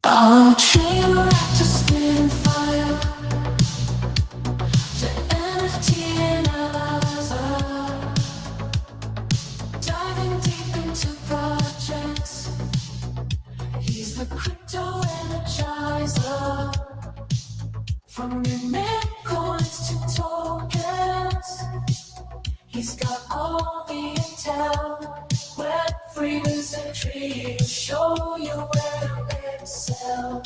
I'll train right to spin fire. The NFT and Eliza. Diving deep into projects. He's the crypto energizer. From your mint coins to tokens. He's got all the intel. Web3 wizardry to show you where to excel.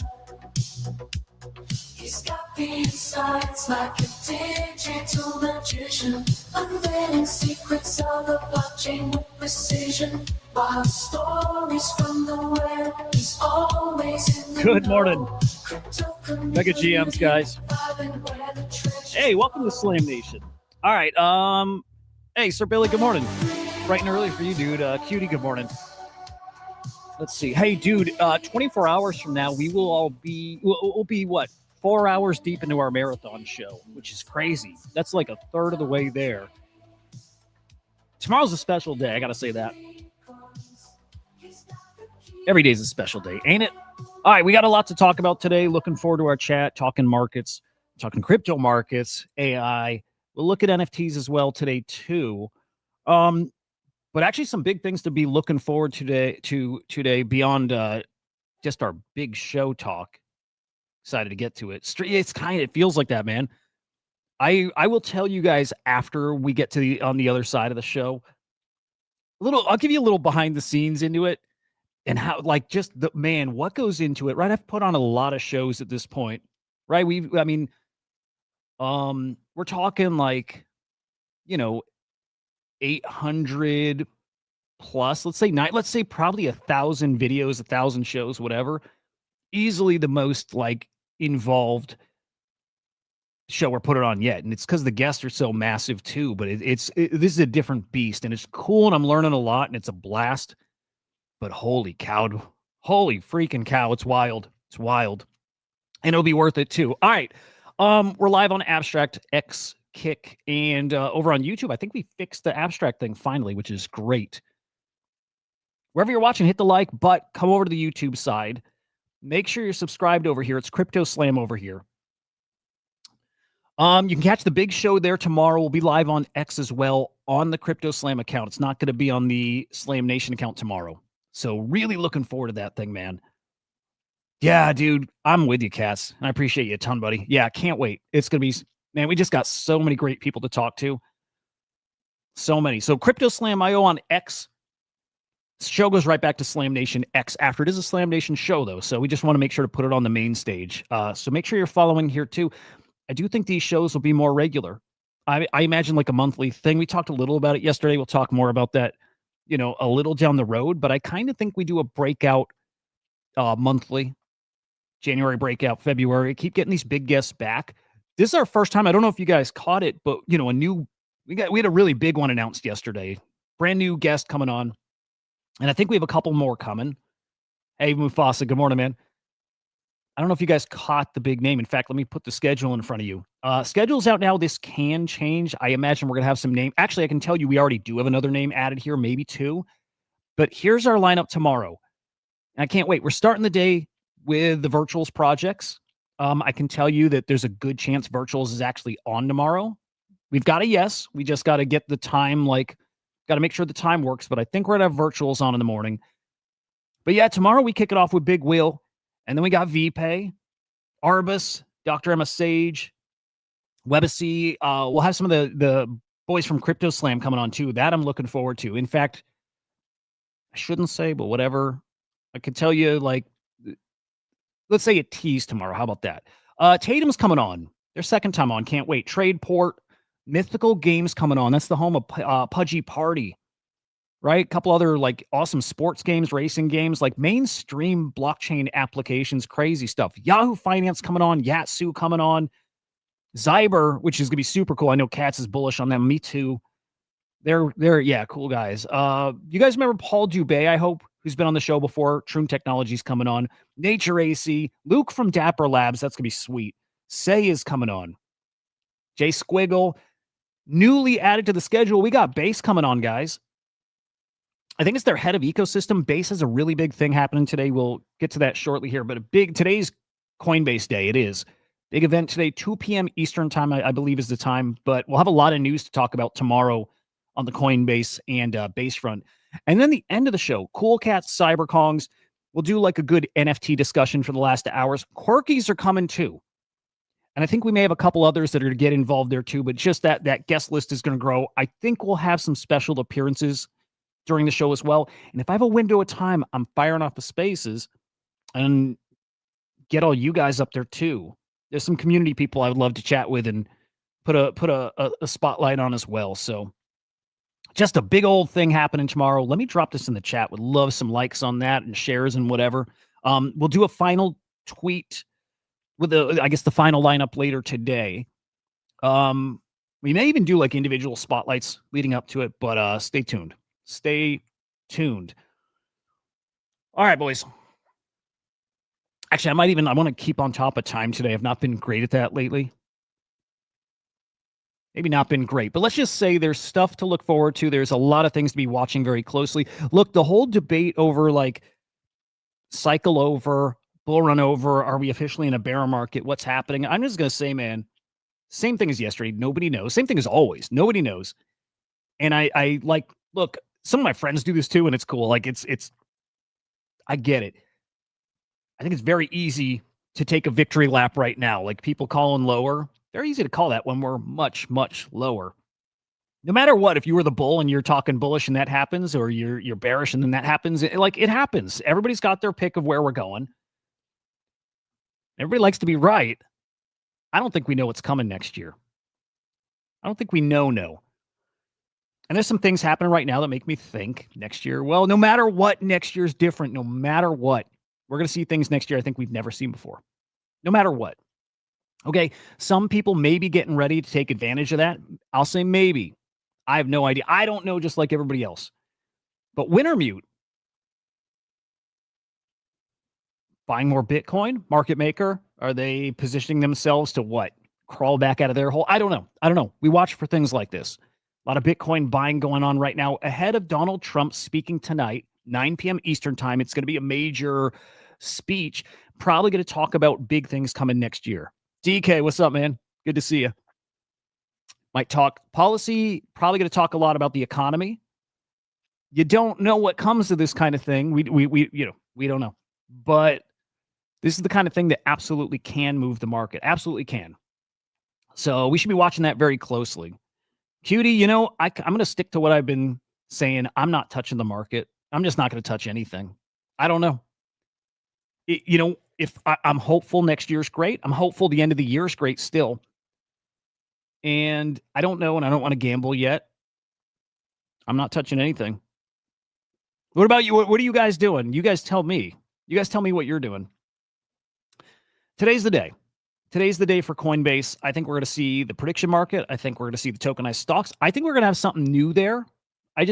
He's got the insights like a digital magician, unveiling secrets of the blockchain with precision. Wild stories from the web, he's always in the Good morning, Crypto Mega GMs, guys. Hey, welcome to Slam Nation. All right, hey, Sir Billy, good morning. Bright and early for you, dude. Cutie, good morning. Let's see. Hey, dude, 24 hours from now, we'll be what? 4 hours deep into our marathon show, which is crazy. That's like a third of the way there. Tomorrow's a special day, I gotta say that. Every day's a special day, ain't it? All right, we got a lot to talk about today. Looking forward to our chat, talking markets, talking crypto markets, AI. We'll look at NFTs as well today, too. But actually some big things to be looking forward today beyond just our big show talk. Excited to get to it. It feels like that, man. I will tell you guys after we get to on the other side of the show. I'll give you a little behind the scenes into it and how, like, just what goes into it, right? I've put on a lot of shows at this point, right? We're talking like, 800 plus, let's say probably 1,000 videos, 1,000 shows, whatever. Easily the most like involved show we're putting on yet, and it's because the guests are so massive too. But this is a different beast, and it's cool, and I'm learning a lot, and it's a blast. But holy freaking cow, it's wild, and it'll be worth it too. All right, we're live on Abstract X Kick, and over on YouTube. I think we fixed the abstract thing finally, which is great. Wherever you're watching, hit the like, but come over to the YouTube side. Make sure you're subscribed over here. It's CryptoSlam over here. You can catch the big show there tomorrow. We'll be live on X as well on the CryptoSlam account. It's not going to be on the Slam Nation account tomorrow. So really looking forward to that thing, man. Yeah, dude, I'm with you, Cass. I appreciate you a ton, buddy. Yeah, can't wait. It's going to be, man, we just got so many great people to talk to. So many. So CryptoSlam.io on X. Show goes right back to Slam Nation X after. It is a Slam Nation show, though, so we just want to make sure to put it on the main stage. So make sure you're following here, too. I do think these shows will be more regular. I imagine like a monthly thing. We talked a little about it yesterday. We'll talk more about that, a little down the road. But I kind of think we do a breakout monthly, January breakout, February. Keep getting these big guests back. This is our first time. I don't know if you guys caught it, but, we had a really big one announced yesterday. Brand new guest coming on. And I think we have a couple more coming. Hey, Mufasa, good morning, man. I don't know if you guys caught the big name. In fact, let me put the schedule in front of you. Schedule's out now. This can change. I imagine we're going to have some name. Actually, I can tell you we already do have another name added here, maybe two. But here's our lineup tomorrow. And I can't wait. We're starting the day with the Virtuals projects. I can tell you that there's a good chance Virtuals is actually on tomorrow. We've got a yes. We just got to get the time, got to make sure the time works, but I think we're going to have Virtuals on in the morning. But yeah, tomorrow we kick it off with Big Wheel, and then we got VPay, Arbus, Dr. Emma Sage, Webacy. We'll have some of the boys from CryptoSlam coming on too. That I'm looking forward to. In fact, I shouldn't say, but whatever. I could tell you, let's say a tease tomorrow. How about that? Tatum's coming on. Their second time on. Can't wait. Tradeport. Mythical Games coming on. That's the home of Pudgy Party, right? A couple other awesome sports games, racing games, mainstream blockchain applications, crazy stuff. Yahoo Finance coming on. Yatsu coming on. Zyber, which is going to be super cool. I know Katz is bullish on them. Me too. They're cool guys. You guys remember Paul Dubé, I hope, who's been on the show before. Troon Technologies coming on. Nature AC. Luke from Dapper Labs. That's going to be sweet. Say is coming on. Jay Squiggle. Newly added to the schedule, we got Base coming on, guys. I think it's their head of ecosystem. Base has a really big thing happening today. We'll get to that shortly here, but today's Coinbase Day. It is big event today, 2 p.m. Eastern time, I believe is the time, but we'll have a lot of news to talk about tomorrow on the Coinbase and Base front. And then the end of the show, Cool Cats, Cyberkongs. We'll do like a good NFT discussion for the last hours. Quirkies are coming too. And I think we may have a couple others that are to get involved there too, but just that guest list is going to grow. I think we'll have some special appearances during the show as well. And if I have a window of time, I'm firing off the spaces and get all you guys up there too. There's some community people I would love to chat with and put a spotlight on as well. So just a big old thing happening tomorrow. Let me drop this in the chat. Would love some likes on that and shares and whatever. We'll do a final tweet with the final lineup later today. We may even do like individual spotlights leading up to it, but stay tuned. Stay tuned. All right, boys. Actually, I want to keep on top of time today. I've not been great at that lately. Maybe not been great, but let's just say there's stuff to look forward to. There's a lot of things to be watching very closely. Look, the whole debate over like cycle over, bull run over, are we officially in a bear market? What's happening? I'm just going to say, man, same thing as yesterday. Nobody knows. Same thing as always. Nobody knows. And I like, look, some of my friends do this too, and it's cool. Like it's, I get it. I think it's very easy to take a victory lap right now. Like people calling lower, very easy to call that when we're much, much lower. No matter what, if you were the bull and you're talking bullish and that happens, or you're bearish and then that happens, it happens. Everybody's got their pick of where we're going. Everybody likes to be right. I don't think we know what's coming next year. I don't think we know. And there's some things happening right now that make me think next year, well, no matter what, next year's different. No matter what, we're going to see things next year I think we've never seen before. No matter what. Okay, some people may be getting ready to take advantage of that. I'll say maybe. I have no idea. I don't know, just like everybody else. But Wintermute, buying more Bitcoin, market maker, are they positioning themselves to what? Crawl back out of their hole? I don't know. We watch for things like this. A lot of Bitcoin buying going on right now ahead of Donald Trump speaking tonight, 9 p.m. Eastern time. It's going to be a major speech. Probably going to talk about big things coming next year. DK, what's up, man? Good to see you. Might talk policy. Probably going to talk a lot about the economy. You don't know what comes to this kind of thing. We don't know. But this is the kind of thing that absolutely can move the market. Absolutely can. So we should be watching that very closely. Cutie, I'm going to stick to what I've been saying. I'm not touching the market. I'm just not going to touch anything. I don't know. If I'm hopeful next year's great. I'm hopeful the end of the year is great still. And I don't know, and I don't want to gamble yet. I'm not touching anything. What about you? What are you guys doing? You guys tell me. You guys tell me what you're doing. Today's the day. Today's the day for Coinbase. I think we're going to see the prediction market. I think we're going to see the tokenized stocks. I think we're going to have something new there. I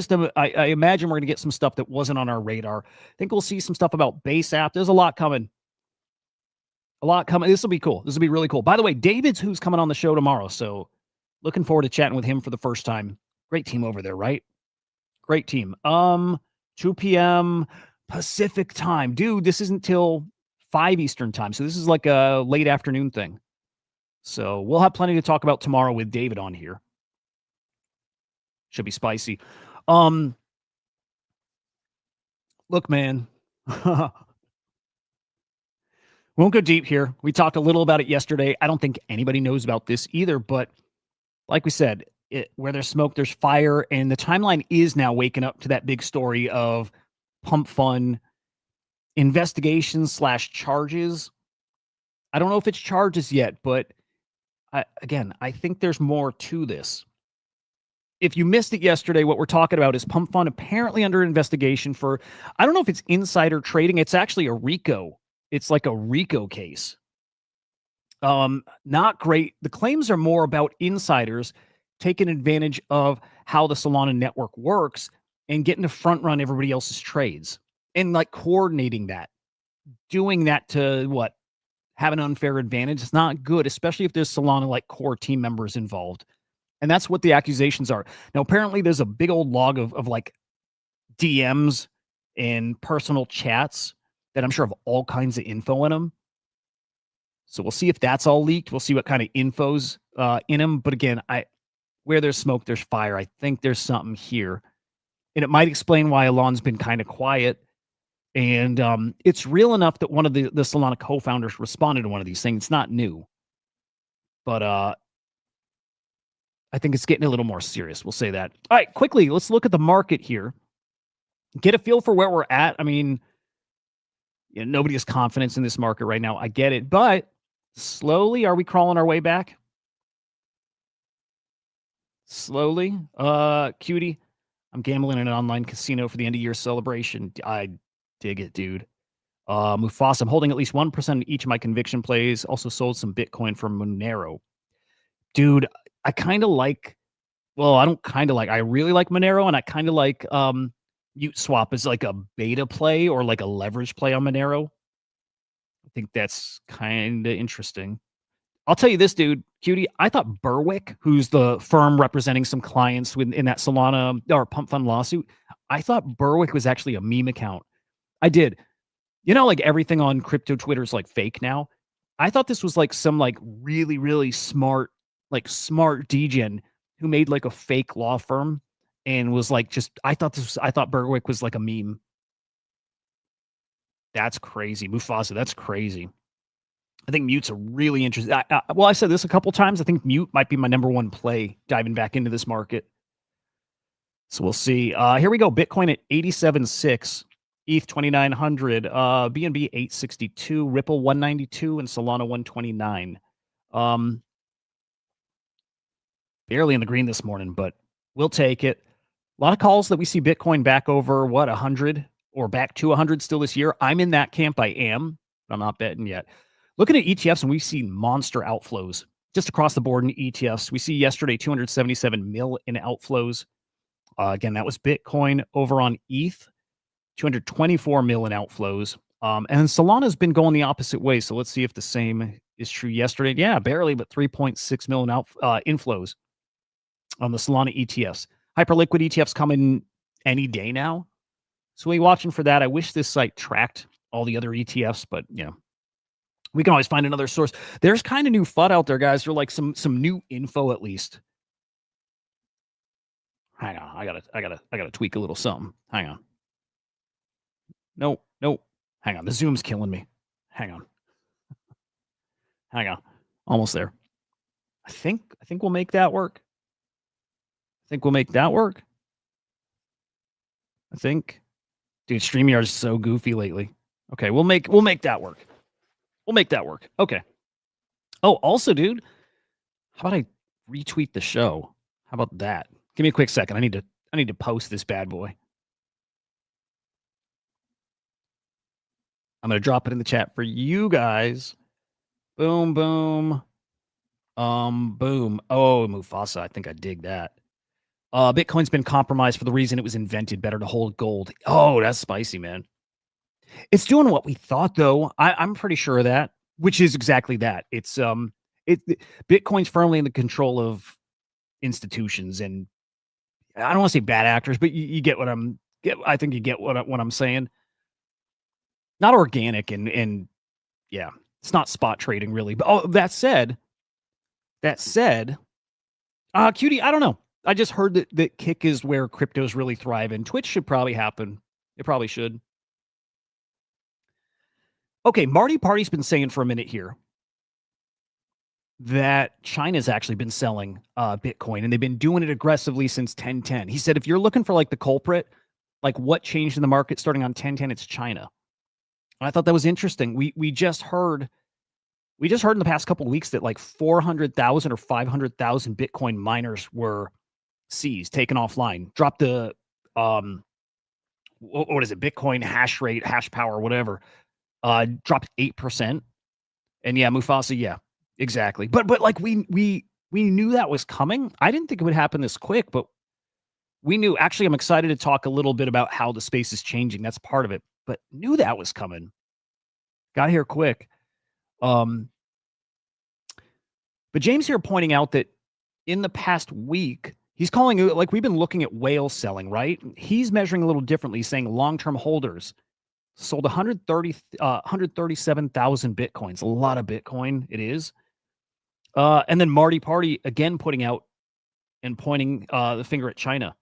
imagine we're going to get some stuff that wasn't on our radar. I think we'll see some stuff about Base app. There's a lot coming. This will be cool. This will be really cool. By the way, David's who's coming on the show tomorrow. So looking forward to chatting with him for the first time. Great team over there, right? Great team. 2 p.m. Pacific time. Dude, this isn't till 5 Eastern time. So this is like a late afternoon thing. So we'll have plenty to talk about tomorrow with David on here. Should be spicy. Look, man. Won't go deep here. We talked a little about it yesterday. I don't think anybody knows about this either, but like we said, where there's smoke, there's fire, and the timeline is now waking up to that big story of pump fund investigations / charges. I don't know if it's charges yet, but I think there's more to this. If you missed it yesterday, what we're talking about is pump fund apparently under investigation for, I don't know if it's insider trading. It's actually a RICO. It's like a RICO case. Not great. The claims are more about insiders taking advantage of how the Solana network works and getting to front run everybody else's trades and like coordinating that, doing that to what? Have an unfair advantage. It's not good, especially if there's Solana like core team members involved. And that's what the accusations are. Now, apparently there's a big old log of like DMs and personal chats that I'm sure have all kinds of info in them. So we'll see if that's all leaked. We'll see what kind of info's in them. But again, where there's smoke, there's fire. I think there's something here, and it might explain why Elon's been kind of quiet. And it's real enough that one of the Solana co-founders responded to one of these things. It's not new, but I think it's getting a little more serious. We'll say that. All right, quickly, let's look at the market here. Get a feel for where we're at. I mean, nobody has confidence in this market right now. I get it, but slowly, are we crawling our way back? Slowly, cutie. I'm gambling in an online casino for the end of year celebration. I dig it, dude. Mufasa, I'm holding at least 1% of each of my conviction plays. Also sold some Bitcoin from Monero. Dude, I kind of like, well, I don't kind of like, I really like Monero, and I kind of like Mute Swap as like a beta play or like a leverage play on Monero. I think that's kind of interesting. I'll tell you this, dude, cutie. I thought Berwick, who's the firm representing some clients in that Solana or Pump Fund lawsuit, I thought Berwick was actually a meme account. I did. Like everything on crypto Twitter is like fake now. I thought this was like some like really, really smart degen who made like a fake law firm and was like I thought Berwick was like a meme. That's crazy. Mufasa, that's crazy. I think Mute's a really interesting. I said this a couple times. I think Mute might be my number one play diving back into this market. So we'll see. Here we go. Bitcoin at 87.6, ETH 2,900, BNB 862, Ripple 192, and Solana 129. Barely in the green this morning, but we'll take it. A lot of calls that we see Bitcoin back over 100 or back to 100 still this year. I'm in that camp. I am, but I'm not betting yet. Looking at ETFs, and we've seen monster outflows just across the board in ETFs. We see yesterday 277 mil in outflows. Again, that was Bitcoin. Over on ETH, 224 mil in outflows. And Solana's been going the opposite way. So let's see if the same is true yesterday. Yeah, barely, but 3.6 mil in inflows on the Solana ETFs. Hyperliquid ETFs coming any day now. So we're watching for that. I wish this site tracked all the other ETFs, but we can always find another source. There's kind of new FUD out there, guys. There's like some new info at least. Hang on, I gotta tweak a little something. Hang on. No. Hang on. The Zoom's killing me. Hang on. Almost there. I think we'll make that work. I think. Dude, StreamYard is so goofy lately. Okay, we'll make that work. Okay. Oh, also, dude, how about I retweet the show? How about that? Give me a quick second. I need to post this bad boy. I'm gonna drop it in the chat for you guys. Boom, boom. Boom. Oh, Mufasa. I think I dig that. Bitcoin's been compromised for the reason it was invented. Better to hold gold. Oh, that's spicy, man. It's doing what we thought, though. I'm pretty sure of that, which is exactly that. It's Bitcoin's firmly in the control of institutions, and I don't want to say bad actors, but you get what I think you get what I'm saying. Not organic, and yeah, it's not spot trading really. But that said, cutie, I don't know. I just heard that Kick is where cryptos really thrive, and Twitch should probably happen. It probably should. Okay, Marty Party's been saying for a minute here that China's actually been selling Bitcoin, and they've been doing it aggressively since 1010. He said if you're looking for like the culprit, like what changed in the market starting on 1010, it's China. And I thought that was interesting. We just heard in the past couple of weeks that like 400,000 or 500,000 Bitcoin miners were seized, taken offline, dropped the what is it, Bitcoin hash rate, hash power, whatever, dropped 8%. And yeah, Mufasa, yeah, exactly. But like we knew that was coming. I didn't think it would happen this quick, but we knew. Actually, I'm excited to talk a little bit about how the space is changing. That's part of it, but knew that was coming. Got here quick. But James here pointing out that in the past week, He's calling it like we've been looking at whale selling, right? He's measuring a little differently, saying long-term holders sold 137,000 Bitcoins. A lot of Bitcoin, it is. And then Marty Party again putting out and pointing the finger at China.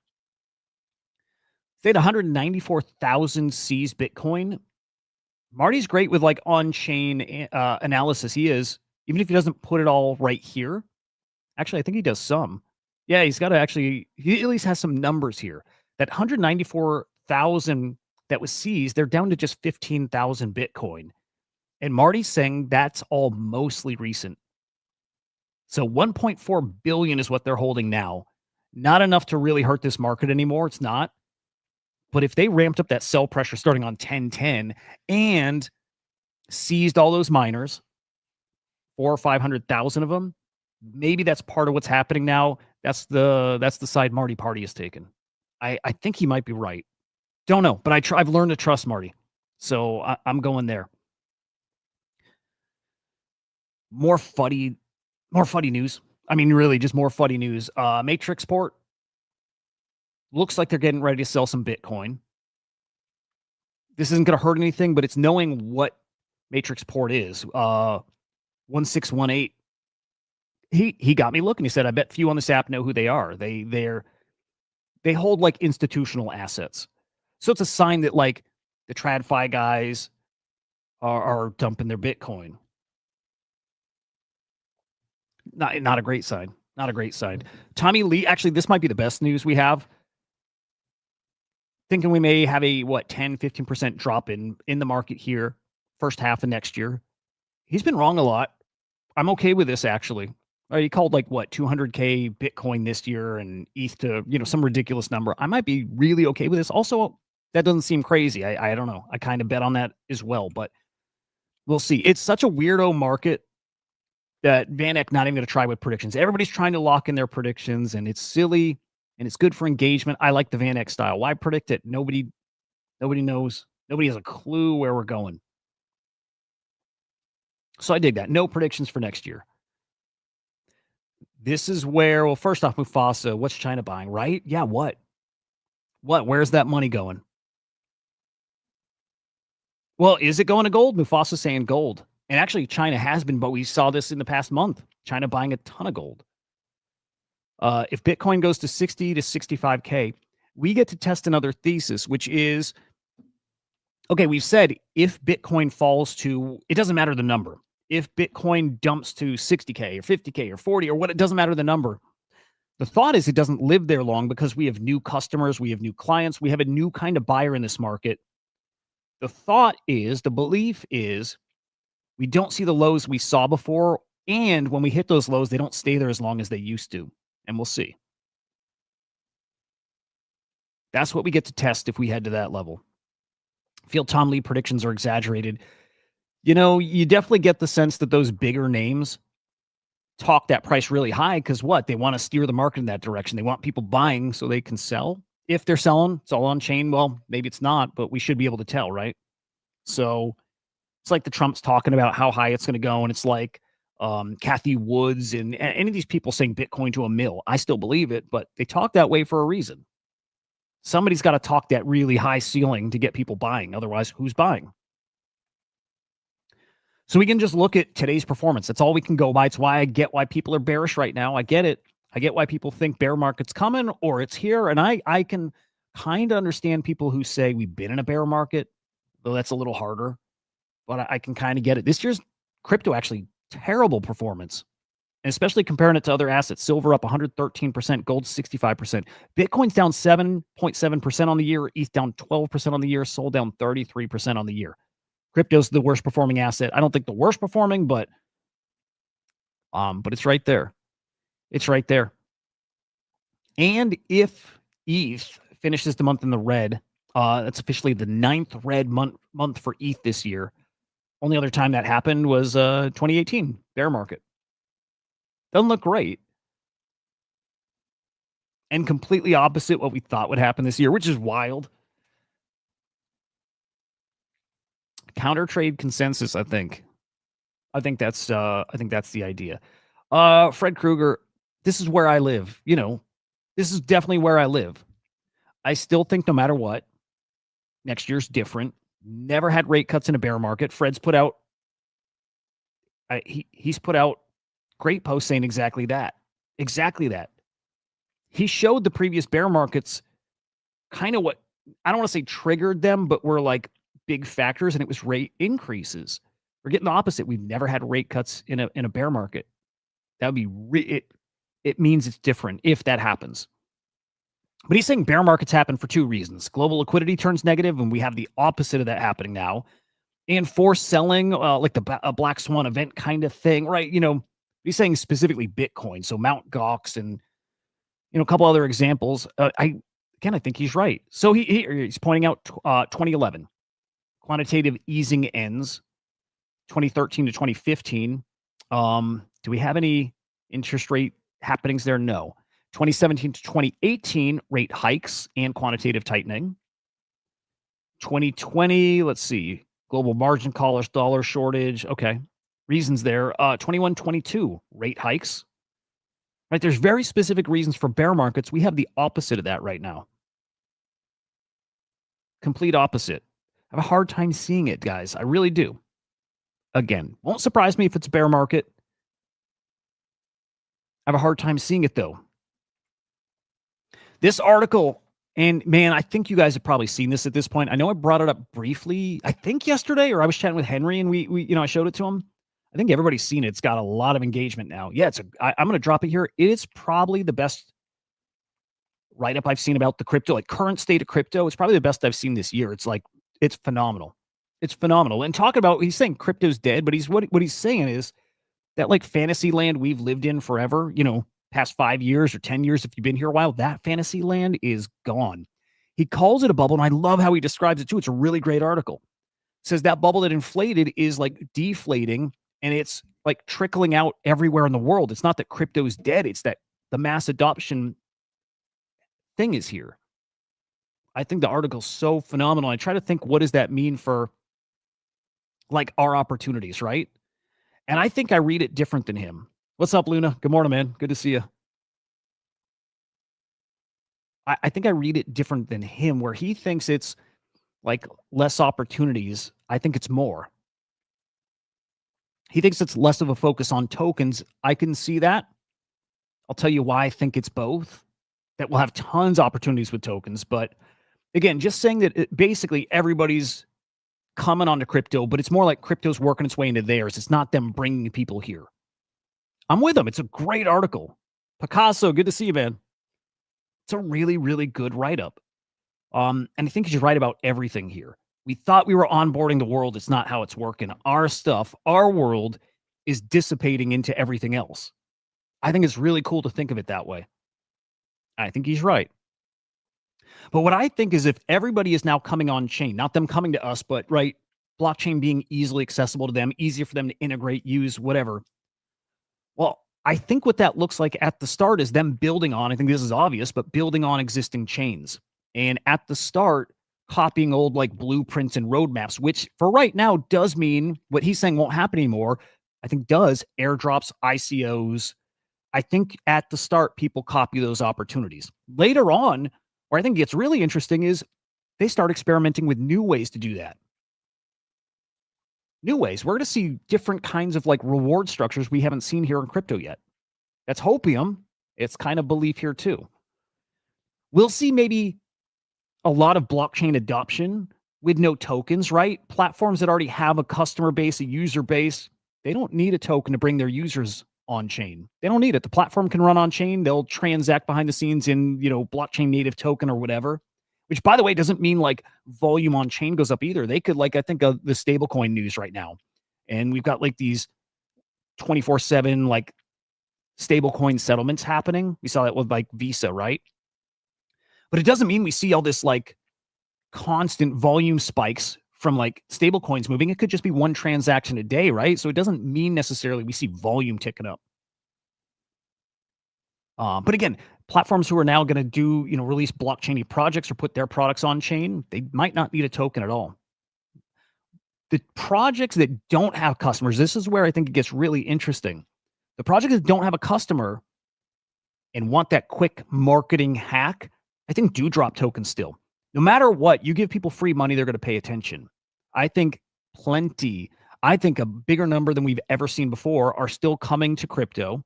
They had 194,000 seized Bitcoin. Marty's great with like on-chain analysis. He is, even if he doesn't put it all right here. Actually, I think he does some. Yeah, he's got to actually, he at least has some numbers here. That 194,000 that was seized, they're down to just 15,000 Bitcoin. And Marty's saying that's all mostly recent. So 1.4 billion is what they're holding now. Not enough to really hurt this market anymore. It's not. But if they ramped up that sell pressure starting on 1010 and seized all those miners, 400,000 or 500,000 of them, maybe that's part of what's happening now. That's the side Marty Party has taken. I think he might be right. Don't know, but I've learned to trust Marty, so I'm going there. More fuddy news. I mean, really, just more fuddy news. Matrix Port looks like they're getting ready to sell some Bitcoin. This isn't going to hurt anything, but it's knowing what Matrix Port is. 1618. He got me looking. He said, "I bet few on this app know who they are. They hold like institutional assets, so it's a sign that like the TradFi guys are dumping their Bitcoin. Not a great sign. Not a great sign. Tommy Lee. Actually, this might be the best news we have. Thinking we may have a 10-15% drop in the market here first half of next year. He's been wrong a lot. I'm okay with this actually. He called like 200K Bitcoin this year and ETH to some ridiculous number. I might be really okay with this. Also, that doesn't seem crazy. I don't know. I kind of bet on that as well, but we'll see. It's such a weirdo market that Van Eck not even going to try with predictions. Everybody's trying to lock in their predictions, and it's silly and it's good for engagement. I like the Van Eck style. Why predict it? Nobody knows. Nobody has a clue where we're going. So I dig that. No predictions for next year. This is where, well, first off, Mufasa, what's China buying, right? Yeah, what? Where's that money going? Well, is it going to gold? Mufasa's saying gold. And actually, China has been, but we saw this in the past month. China buying a ton of gold. If Bitcoin goes to 60 to 65K, we get to test another thesis, which is, okay, we've said if Bitcoin falls to, it doesn't matter the number. If Bitcoin dumps to 60K or 50K or 40 or what, it doesn't matter the number. The thought is it doesn't live there long because we have new customers, we have new clients, we have a new kind of buyer in this market. The thought is, the belief is, we don't see the lows we saw before, and when we hit those lows, they don't stay there as long as they used to, and we'll see. That's what we get to test if we head to that level. I feel Tom Lee predictions are exaggerated. You definitely get the sense that those bigger names talk that price really high because what? They want to steer the market in that direction. They want people buying so they can sell. If they're selling, it's all on chain. Well, maybe it's not, but we should be able to tell, right? So it's like the Trump's talking about how high it's going to go, and it's like Kathy Woods and any of these people saying Bitcoin to a mill. I still believe it, but they talk that way for a reason. Somebody's got to talk that really high ceiling to get people buying. Otherwise, who's buying? So we can just look at today's performance. That's all we can go by. It's why I get why people are bearish right now. I get it. I get why people think bear market's coming or it's here. And I can kind of understand people who say we've been in a bear market, though that's a little harder. But I can kind of get it. This year's crypto actually terrible performance, and especially comparing it to other assets. Silver up 113%, gold 65%. Bitcoin's down 7.7% on the year. ETH down 12% on the year. Sol down 33% on the year. Crypto's the worst performing asset. I don't think the worst performing, but it's right there. It's right there. And if ETH finishes the month in the red, that's officially the 9th red month for ETH this year. Only other time that happened was 2018, bear market. Doesn't look great. And completely opposite what we thought would happen this year, which is wild. Counter trade consensus, I think. I think that's the idea. Fred Krueger, this is where I live. This is definitely where I live. I still think no matter what, next year's different. Never had rate cuts in a bear market. Fred's put out, he's put out great posts saying exactly that. Exactly that. He showed the previous bear markets kind of what, I don't want to say triggered them, but were like big factors, and it was rate increases. We're getting the opposite. We've never had rate cuts in a bear market. That would be it means it's different if that happens. But he's saying bear markets happen for two reasons. Global liquidity turns negative, and we have the opposite of that happening now. And forced selling, like a black swan event kind of thing, right? He's saying specifically Bitcoin. So Mt. Gox and, a couple other examples. I think he's right. So he's pointing out 2011. Quantitative easing ends. 2013 to 2015. Do we have any interest rate happenings there? No. 2017 to 2018, rate hikes and quantitative tightening. 2020, let's see, global margin callers, dollar shortage. Okay, reasons there. 21, 22, rate hikes. Right, there's very specific reasons for bear markets. We have the opposite of that right now. Complete opposite. I have a hard time seeing it, guys. I really do. Again, won't surprise me if it's a bear market. I have a hard time seeing it, though. This article, and man, I think you guys have probably seen this at this point. I know I brought it up briefly, I think yesterday, or I was chatting with Henry, and we I showed it to him. I think everybody's seen it. It's got a lot of engagement now. Yeah, I'm going to drop it here. It's probably the best write-up I've seen about the crypto, like current state of crypto. It's probably the best I've seen this year. It's phenomenal. It's phenomenal. And talking about, he's saying crypto's dead, but what he's saying is that like fantasy land we've lived in forever, past 5 years or 10 years, if you've been here a while, that fantasy land is gone. He calls it a bubble, and I love how he describes it too. It's a really great article. Says that bubble that inflated is like deflating, and it's like trickling out everywhere in the world. It's not that crypto is dead. It's that the mass adoption thing is here. I think the article's so phenomenal. I try to think, what does that mean for like our opportunities, right? And I think I read it different than him. What's up, Luna? Good morning, man. Good to see you. I think I read it different than him, where he thinks it's like less opportunities. I think it's more. He thinks it's less of a focus on tokens. I can see that. I'll tell you why I think it's both. That we'll have tons of opportunities with tokens. But again, just saying that basically everybody's coming onto crypto, but it's more like crypto's working its way into theirs. It's not them bringing people here. I'm with them. It's a great article. Picasso, good to see you, man. It's a really, really good write-up. And I think he's right about everything here. We thought we were onboarding the world. It's not how it's working. Our stuff, our world is dissipating into everything else. I think it's really cool to think of it that way. I think he's right. But what I think is, if everybody is now coming on chain, not them coming to us, but right, blockchain being easily accessible to them, easier for them to integrate, use, whatever. Well, I think what that looks like at the start is them building on, I think this is obvious, but building on existing chains. And at the start, copying old like blueprints and roadmaps, which for right now does mean what he's saying won't happen anymore. I think does airdrops, ICOs. I think at the start, people copy those opportunities. Later on, where I think it gets really interesting is they start experimenting with new ways to do that. New ways. We're going to see different kinds of like reward structures we haven't seen here in crypto yet. That's hopium. It's kind of belief here too. We'll see maybe a lot of blockchain adoption with no tokens, right? Platforms that already have a customer base, a user base, they don't need a token to bring their users on chain. They don't need it. The platform can run on chain. They'll transact behind the scenes in, blockchain native token or whatever, which by the way, doesn't mean like volume on chain goes up either. They could, like, I think of the stablecoin news right now. And we've got like these 24/7, like stablecoin settlements happening. We saw that with like Visa, right? But it doesn't mean we see all this like constant volume spikes from like stable coins moving. It could just be one transaction a day, right? So it doesn't mean necessarily we see volume ticking up. But again, platforms who are now going to do, release blockchain projects or put their products on chain, they might not need a token at all. The projects that don't have customers, this is where I think it gets really interesting. The projects that don't have a customer, and want that quick marketing hack, I think do drop tokens still. No matter what, you give people free money, they're going to pay attention. I think plenty, I think a bigger number than we've ever seen before are still coming to crypto,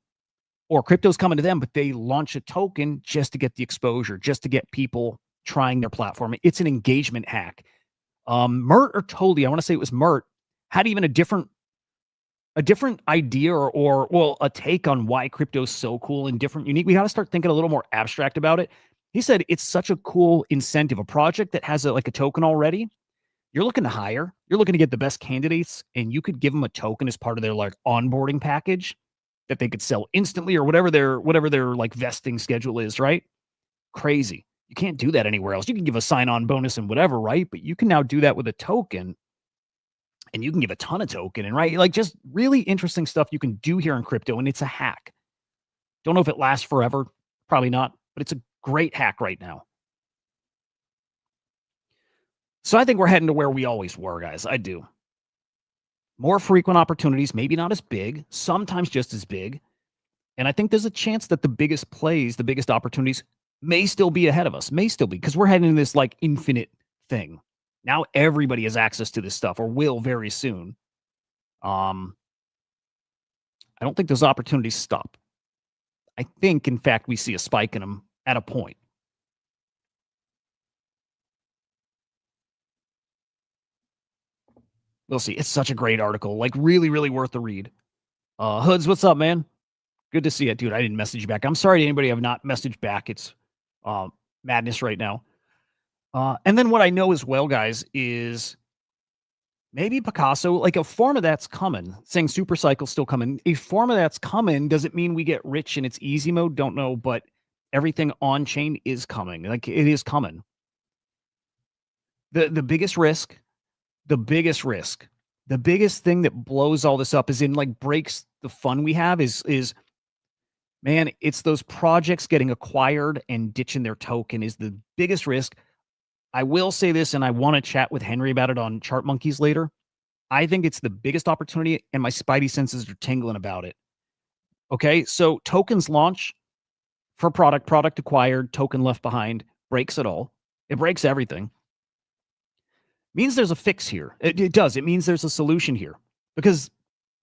or crypto's coming to them, but they launch a token just to get the exposure, just to get people trying their platform. It's an engagement hack. Mert or Tolly, I want to say it was Mert, had even a different idea or well, a take on why crypto's so cool and different, unique. We got to start thinking a little more abstract about it. He said it's such a cool incentive. A project that has like a token already, you're looking to hire, you're looking to get the best candidates, and you could give them a token as part of their like onboarding package that they could sell instantly or whatever their like vesting schedule is, right? Crazy. You can't do that anywhere else. You can give a sign-on bonus and whatever, right? But you can now do that with a token, and you can give a ton of token, and right, like just really interesting stuff you can do here in crypto, and it's a hack. Don't know if it lasts forever, probably not, but it's a great hack right now. So I think we're heading to where we always were, guys. I do. More frequent opportunities, maybe not as big, sometimes just as big. And I think there's a chance that the biggest plays, the biggest opportunities may still be ahead of us, may still be, because we're heading into this like infinite thing. Now everybody has access to this stuff, or will very soon. I don't think those opportunities stop. I think, in fact, we see a spike in them at a point. We'll see. It's such a great article. Like, really, really worth the read. Hoods, what's up, man? Good to see it, dude. I didn't message you back. I'm sorry to anybody I've not messaged back. It's madness right now. And then what I know as well, guys, is maybe Picasso, like a form of that's coming. Saying super cycle's still coming. A form of that's coming. Does it mean we get rich in its easy mode? Don't know, but everything on chain is coming. Like, it is coming. The biggest risk, the biggest thing that blows all this up is in like breaks the fun we have is man, it's those projects getting acquired and ditching their token is the biggest risk. I will say this, and I want to chat with Henry about it on Chart Monkeys later. I think it's the biggest opportunity, and my spidey senses are tingling about it. Okay, so tokens launch for product acquired, token left behind, breaks it all. It breaks everything. Means there's a fix here. It does. It means there's a solution here. Because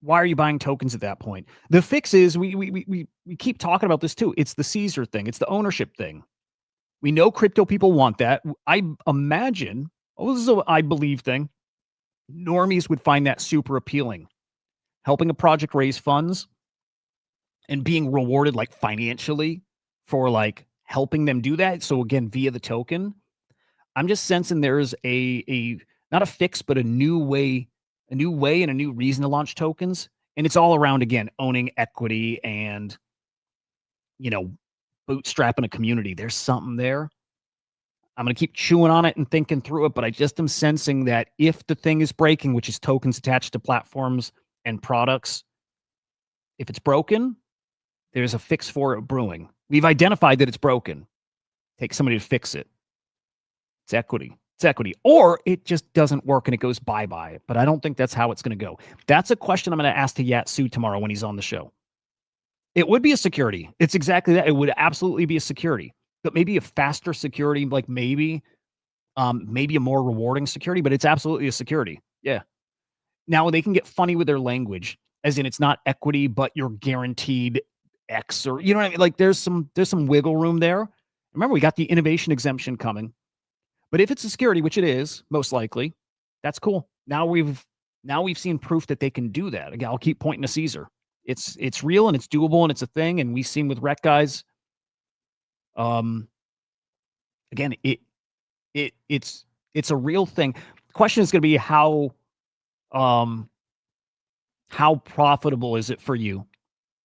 why are you buying tokens at that point? The fix is we keep talking about this too. It's the Caesar thing. It's the ownership thing. We know crypto people want that. I imagine, this is a I believe thing. Normies would find that super appealing. Helping a project raise funds and being rewarded like financially for like helping them do that. So again, via the token. I'm just sensing there's a not a fix, but a new way and a new reason to launch tokens. And it's all around, again, owning equity and, bootstrapping a community. There's something there. I'm going to keep chewing on it and thinking through it, but I just am sensing that if the thing is breaking, which is tokens attached to platforms and products, if it's broken, there's a fix for it brewing. We've identified that it's broken. Take somebody to fix it. It's equity. It's equity. Or it just doesn't work and it goes bye-bye. But I don't think that's how it's going to go. That's a question I'm going to ask to Yatsu tomorrow when he's on the show. It would be a security. It's exactly that. It would absolutely be a security. But maybe a faster security, like maybe a more rewarding security, but it's absolutely a security. Yeah. Now they can get funny with their language, as in it's not equity, but you're guaranteed X, or you know what I mean? Like there's some wiggle room there. Remember, we got the innovation exemption coming. But if it's a security, which it is, most likely, that's cool. Now we've seen proof that they can do that. Again, I'll keep pointing to Caesar. It's real and it's doable and it's a thing. And we've seen with Rec guys. Again, it's a real thing. The question is going to be how profitable is it for you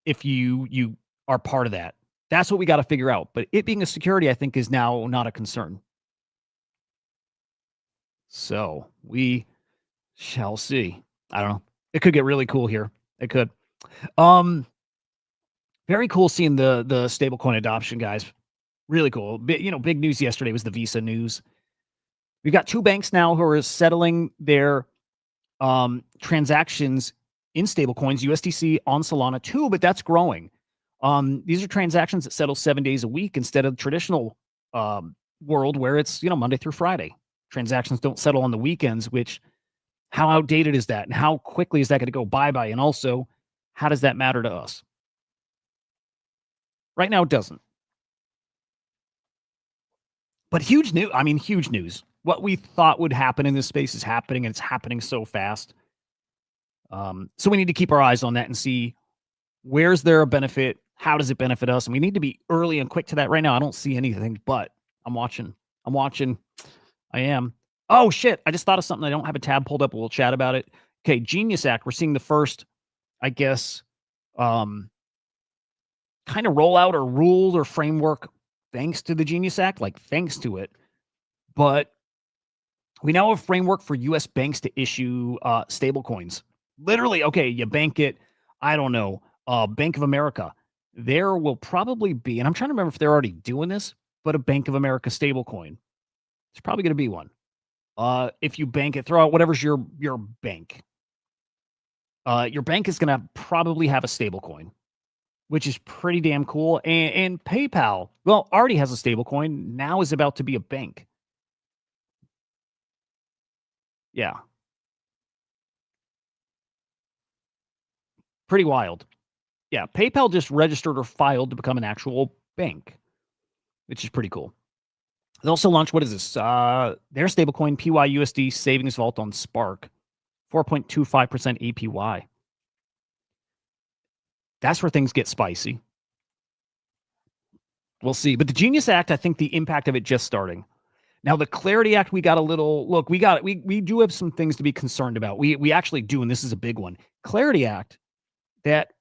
if you are part of that? That's what we got to figure out. But it being a security, I think, is now not a concern. So we shall see. I don't know. It could get really cool here. It could. Very cool seeing the stablecoin adoption, guys. Really cool. Big news yesterday was the Visa news. We've got 2 banks now who are settling their transactions in stablecoins, USDC on Solana too, but that's growing. These are transactions that settle 7 days a week instead of the traditional world where it's, Monday through Friday. Transactions don't settle on the weekends, which how outdated is that? And how quickly is that going to go bye-bye? And also, how does that matter to us? Right now, it doesn't. But huge news. I mean, huge news. What we thought would happen in this space is happening, and it's happening so fast. So we need to keep our eyes on that and see where's there a benefit? How does it benefit us? And we need to be early and quick to that. Right now, I don't see anything, but I'm watching. I am. Oh, shit. I just thought of something. I don't have a tab pulled up. We'll chat about it. Okay, Genius Act. We're seeing the first, I guess, kind of rollout or rule or framework thanks to the Genius Act, like thanks to it. But we now have a framework for U.S. banks to issue stable coins. Literally, okay, you bank it, I don't know, Bank of America. There will probably be, and I'm trying to remember if they're already doing this, but a Bank of America stable coin. There's probably going to be one. If you bank it, throw out whatever's your bank. Your bank is going to probably have a stable coin, which is pretty damn cool. And PayPal, well, already has a stable coin, now is about to be a bank. Yeah. Pretty wild. Yeah, PayPal just registered or filed to become an actual bank, which is pretty cool. They also launched, what is this? Their stablecoin, PYUSD Savings Vault on Spark, 4.25% APY. That's where things get spicy. We'll see. But the Genius Act, I think the impact of it just starting. Now, the Clarity Act, we got a little, look, we do have some things to be concerned about. We actually do, and this is a big one. Clarity Act that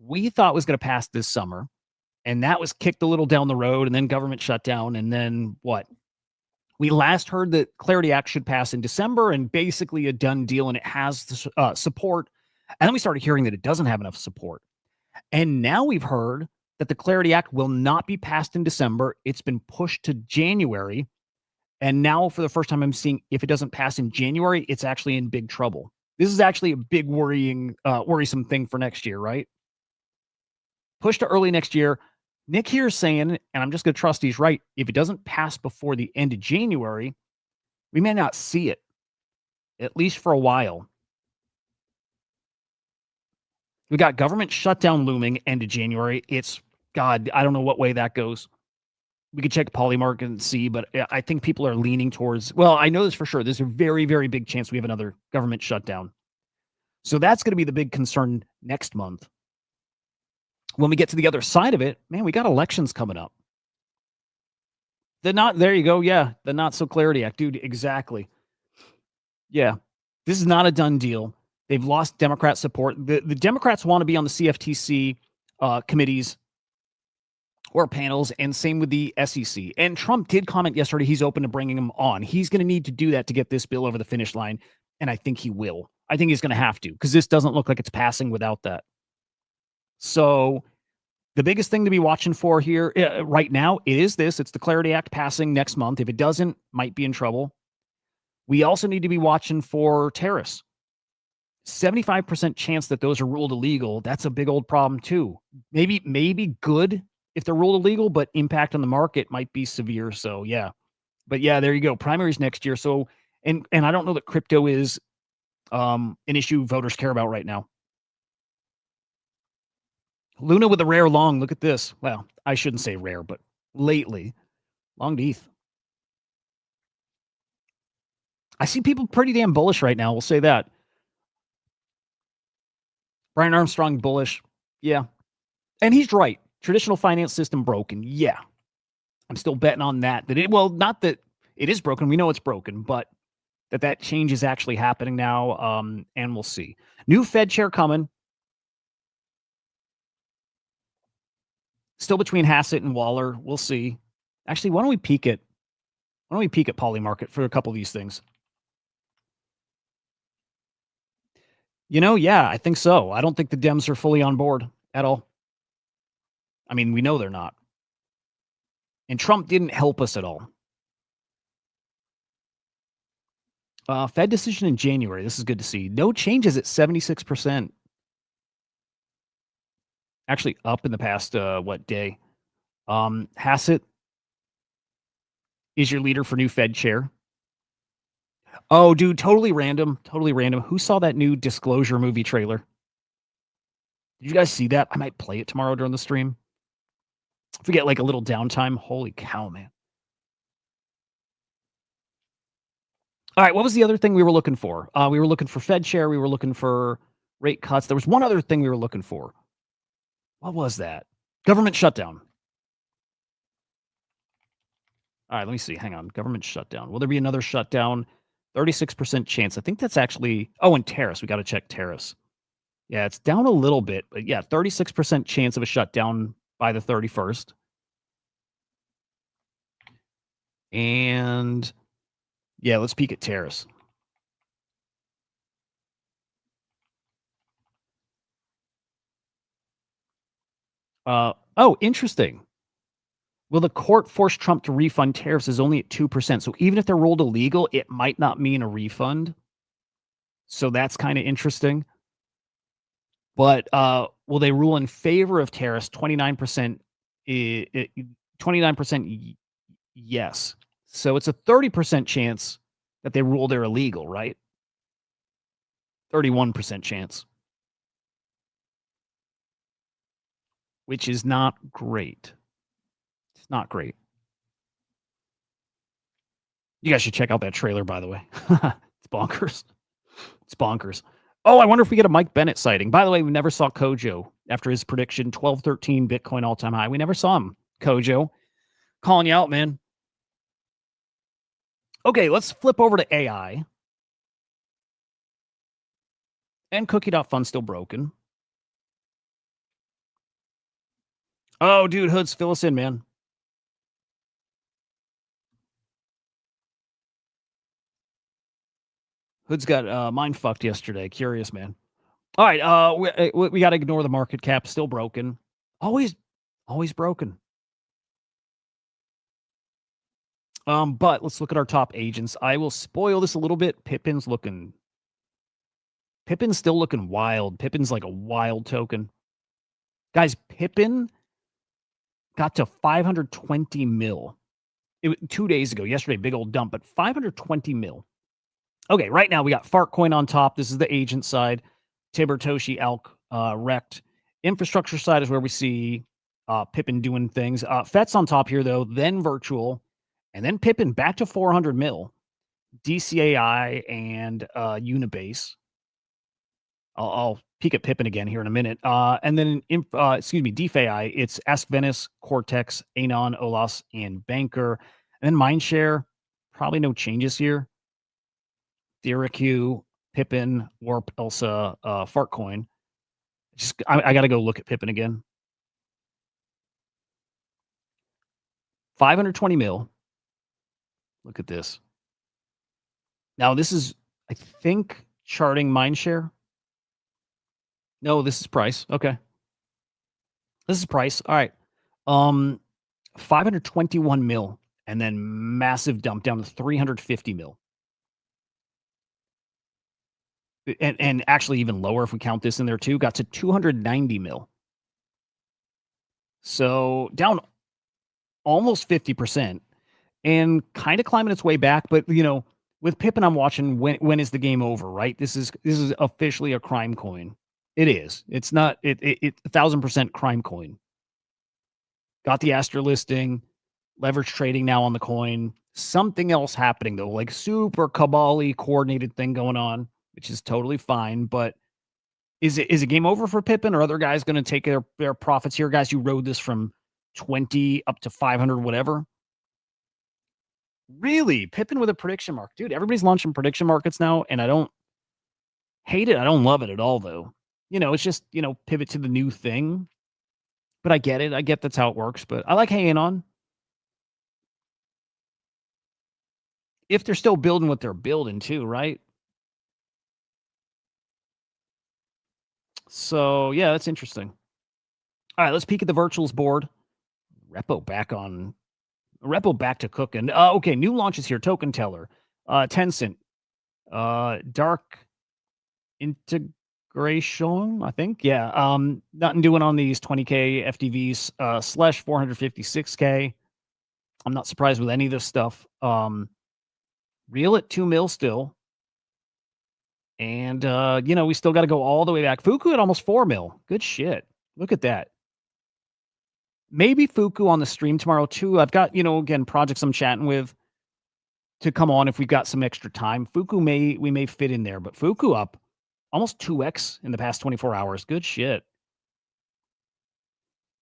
we thought was going to pass this summer, and that was kicked a little down the road, and then government shutdown, and then what? We last heard that Clarity Act should pass in December, and basically a done deal, and it has the support. And then we started hearing that it doesn't have enough support. And now we've heard that the Clarity Act will not be passed in December. It's been pushed to January. And now, for the first time, I'm seeing if it doesn't pass in January, it's actually in big trouble. This is actually a big worrisome thing for next year, right? Push to early next year. Nick here is saying, and I'm just going to trust he's right, if it doesn't pass before the end of January, we may not see it, at least for a while. We got government shutdown looming end of January. It's, God, I don't know what way that goes. We could check Polymarket and see, but I think people are leaning towards, well, I know this for sure. There's a very, very big chance we have another government shutdown. So that's going to be the big concern next month. When we get to the other side of it, man, we got elections coming up. There you go. Yeah, the Not So Clarity Act. Dude, exactly. Yeah, this is not a done deal. They've lost Democrat support. The Democrats want to be on the CFTC committees or panels, and same with the SEC. And Trump did comment yesterday he's open to bringing them on. He's going to need to do that to get this bill over the finish line, and I think he will. I think he's going to have to, because this doesn't look like it's passing without that. So the biggest thing to be watching for here right now is this. It's the Clarity Act passing next month. If it doesn't, might be in trouble. We also need to be watching for tariffs. 75% chance that those are ruled illegal. That's a big old problem too. Maybe good if they're ruled illegal, but impact on the market might be severe. So yeah. But yeah, there you go. Primaries next year. So and I don't know that crypto is an issue voters care about right now. Luna with a rare long. Look at this. Well, I shouldn't say rare, but lately. Long to ETH. I see people pretty damn bullish right now. We'll say that. Brian Armstrong bullish. Yeah. And he's right. Traditional finance system broken. Yeah. I'm still betting on that. Not that it is broken. We know it's broken, but that change is actually happening now. And we'll see. New Fed chair coming. Still between Hassett and Waller. We'll see. Actually, why don't we peek at Polymarket for a couple of these things? Yeah, I think so. I don't think the Dems are fully on board at all. I mean, we know they're not. And Trump didn't help us at all. Fed decision in January. This is good to see. No changes at 76%. Actually up in the past, day? Hassett is your leader for new Fed chair. Oh, dude, totally random. Totally random. Who saw that new Disclosure movie trailer? Did you guys see that? I might play it tomorrow during the stream. If we get like a little downtime, holy cow, man. All right, what was the other thing we were looking for? We were looking for Fed chair. We were looking for rate cuts. There was one other thing we were looking for. What was that? Government shutdown. All right, let me see. Hang on. Government shutdown. Will there be another shutdown? 36% chance. I think that's actually. Oh, and tariffs. We got to check tariffs. Yeah, it's down a little bit, but yeah, 36% chance of a shutdown by the 31st. And yeah, let's peek at tariffs. Oh, interesting. Will the court force Trump to refund tariffs is only at 2%. So even if they're ruled illegal, it might not mean a refund. So that's kind of interesting. But will they rule in favor of tariffs? 29%, 29% yes. So it's a 30% chance that they rule they're illegal, right? 31% chance. Which is not great. It's not great. You guys should check out that trailer, by the way. It's bonkers. It's bonkers. Oh, I wonder if we get a Mike Bennett sighting. By the way, we never saw Kojo after his prediction, 1213 Bitcoin all-time high. We never saw him. Kojo, calling you out, man. Okay, let's flip over to AI. And Cookie.Fun still broken. Oh, dude, Hoods, fill us in, man. Hood's got mind fucked yesterday. Curious, man. All right, we got to ignore the market cap. Still broken. Always broken. But let's look at our top agents. I will spoil this a little bit. Pippin's still looking wild. Pippin's like a wild token. Guys, Pippin got to 520 mil. 2 days ago. Yesterday, big old dump, but 520 mil. Okay, right now we got Fartcoin on top. This is the agent side. Tibertoshi, Alk, Rect. Infrastructure side is where we see Pippin doing things. FET's on top here, though, then Virtual, and then Pippin back to 400 mil. DCAI and Unibase. I'll peek at Pippin again here in a minute. And then, DeFi, it's Ask Venice, Cortex, Anon, Olas, and Banker. And then Mindshare, probably no changes here. TheoricQ, Pippin, Warp, Elsa, Fartcoin. I got to go look at Pippin again. 520 mil. Look at this. Now, this is, I think, charting Mindshare. No, this is price. Okay. This is price. All right. 521 mil, and then massive dump down to 350 mil. And actually even lower if we count this in there too, got to 290 mil. So down almost 50% and kind of climbing its way back. But, with Pippin, I'm watching when is the game over, right? This is officially a crime coin. It is. It's not. It 1,000% crime coin. Got the Astra listing, leverage trading now on the coin. Something else happening though, like super cabal-y coordinated thing going on, which is totally fine. But is it game over for Pippin, or other guys going to take their profits here? Guys who rode this from 20 up to 500, whatever. Really, Pippin with a prediction mark, dude. Everybody's launching prediction markets now, and I don't hate it. I don't love it at all, though. It's just pivot to the new thing. But I get it. I get that's how it works. But I like hanging on. If they're still building what they're building too, right? So yeah, that's interesting. All right, let's peek at the virtuals board. Repo back to cooking. Okay, new launches here. Token Teller, Tencent, Dark Grayshon, I think. Yeah. Nothing doing on these 20K FTVs, slash 456K. I'm not surprised with any of this stuff. Real at 2 mil still. And we still got to go all the way back. Fuku at almost 4 mil. Good shit. Look at that. Maybe Fuku on the stream tomorrow too. I've got, again, projects I'm chatting with to come on if we've got some extra time. We may fit in there, but Fuku up almost 2x in the past 24 hours. Good shit.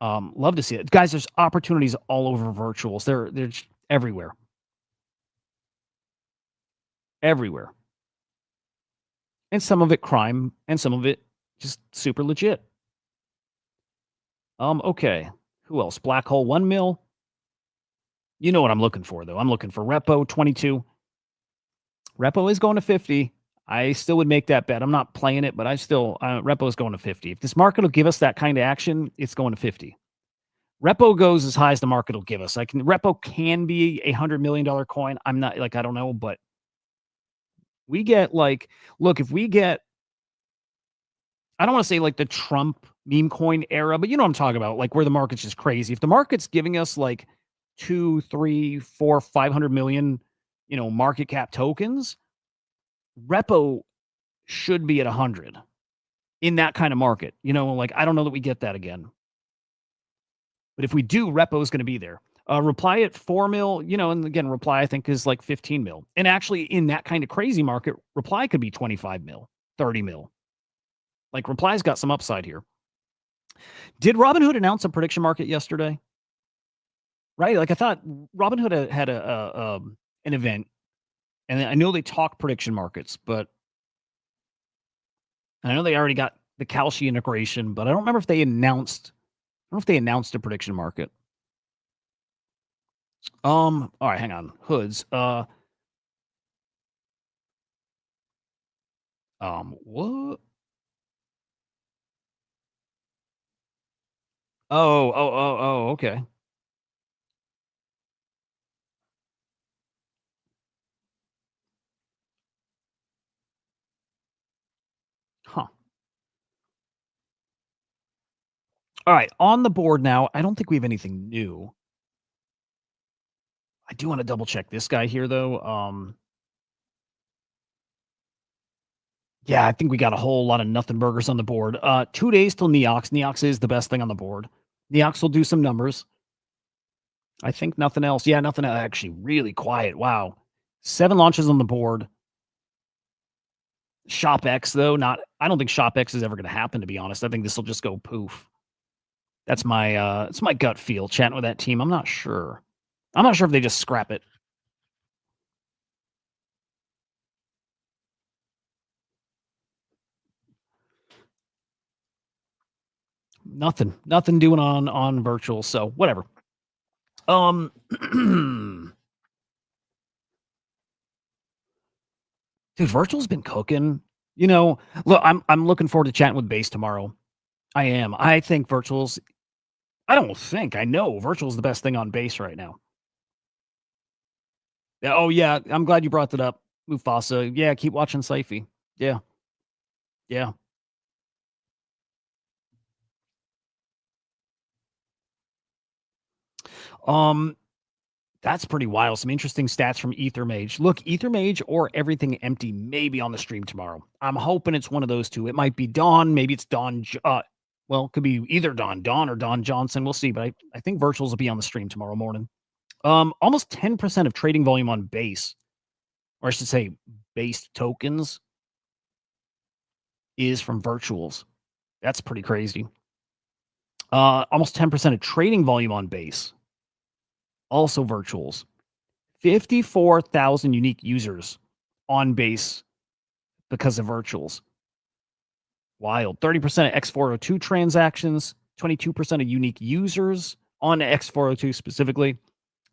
Love to see it. Guys, there's opportunities all over virtuals. They're just everywhere. Everywhere. And some of it crime, and some of it just super legit. Okay. Who else? Black Hole 1 mil. You know what I'm looking for, though. I'm looking for Repo 22. Repo is going to 50. I still would make that bet. I'm not playing it, but Repo is going to 50. If this market will give us that kind of action, it's going to 50. Repo goes as high as the market will give us. Repo can be $100 million coin. I'm not I don't know, but we get look, if we get, I don't want to say the Trump meme coin era, but you know what I'm talking about, where the market's just crazy. If the market's giving us 2, 3, 4, 500 million, market cap tokens, Repo should be at 100 in that kind of market. I don't know that we get that again. But if we do, Repo is going to be there. Reply at 4 mil, and again, Reply I think is 15 mil. And actually in that kind of crazy market, Reply could be 25 mil, 30 mil. Reply's got some upside here. Did Robinhood announce a prediction market yesterday? Right? I thought Robinhood had an event, and I know they talk prediction markets, but I know they already got the Kalshi integration, but I don't remember if they announced. I don't know if they announced a prediction market. All right, hang on. Hoods. What? Oh, okay. Huh. All right, on the board now. I don't think we have anything new. I do want to double check this guy here, though. Yeah, I think we got a whole lot of nothing burgers on the board. 2 days till Neox. Neox is the best thing on the board. Neox will do some numbers. I think nothing else. Yeah, nothing else. Actually, really quiet. Wow. 7 launches on the board. ShopX, though, I don't think ShopX is ever going to happen, to be honest. I think this will just go poof. That's it's my gut feel chatting with that team. I'm not sure. I'm not sure if they just scrap it. Nothing doing on virtual. So whatever. Dude, virtual's been cooking. Look, I'm looking forward to chatting with Base tomorrow. I am. I think virtual's. I know virtual's the best thing on Base right now. Yeah. Oh yeah. I'm glad you brought that up, Mufasa. Yeah. Keep watching Syfy. Yeah. Yeah. That's pretty wild. Some interesting stats from Ethermage. Look, Ethermage or Everything Empty may be on the stream tomorrow. I'm hoping it's one of those two. It might be Dawn. Maybe it's Dawn. Well, it could be either Dawn or Dawn Johnson. We'll see. But I think virtuals will be on the stream tomorrow morning. Almost 10% of trading volume on Base, or I should say Base tokens, is from virtuals. That's pretty crazy. Almost 10% of trading volume on Base, also virtuals. 54,000 unique users on Base because of virtuals. Wild. 30% of X402 transactions, 22% of unique users on X402 specifically.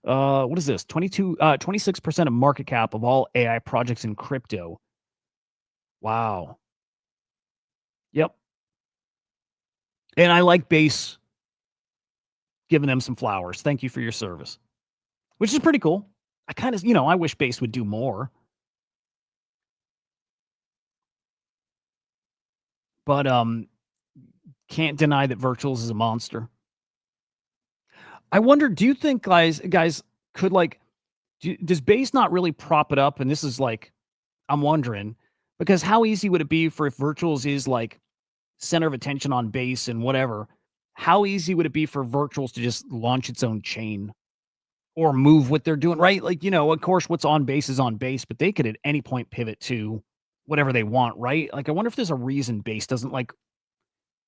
What is this? 26% of market cap of all AI projects in crypto. Wow. Yep. And I like Base giving them some flowers. Thank you for your service, which is pretty cool. I kind of, I wish Base would do more. But can't deny that Virtuals is a monster. I wonder, do you think guys could like does base not really prop it up? And this is like I'm wondering because how easy would it be for if Virtuals is like center of attention on base and whatever? How easy would it be for Virtuals to just launch its own chain or move what they're doing? Right? Like, of course, what's on base is on base, but they could at any point pivot to whatever they want, right? Like, I wonder if there's a reason base doesn't like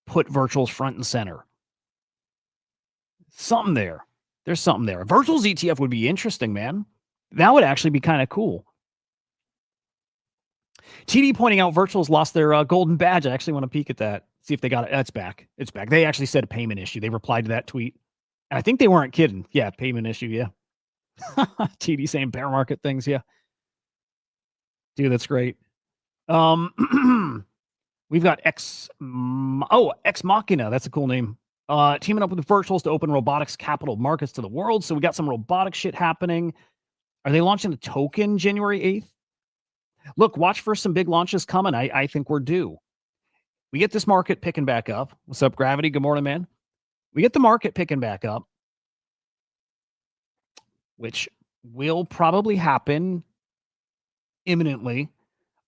put Virtuals front and center. Something there. There's something there. Virtuals ETF would be interesting, man. That would actually be kind of cool. TD pointing out Virtuals lost their golden badge. I actually want to peek at that. See if they got it. It's back. It's back. They actually said a payment issue. They replied to that tweet. And I think they weren't kidding. Yeah, payment issue. Yeah. TD saying bear market things. Yeah. Dude, that's great. We've got Ex Machina. That's a cool name. Teaming up with the Virtuals to open robotics capital markets to the world. So we got some robotic shit happening. Are they launching the token January 8th? Look, watch for some big launches coming. I think we're due. We get this market picking back up. What's up, Gravity? Good morning, man. We get the market picking back up, which will probably happen imminently.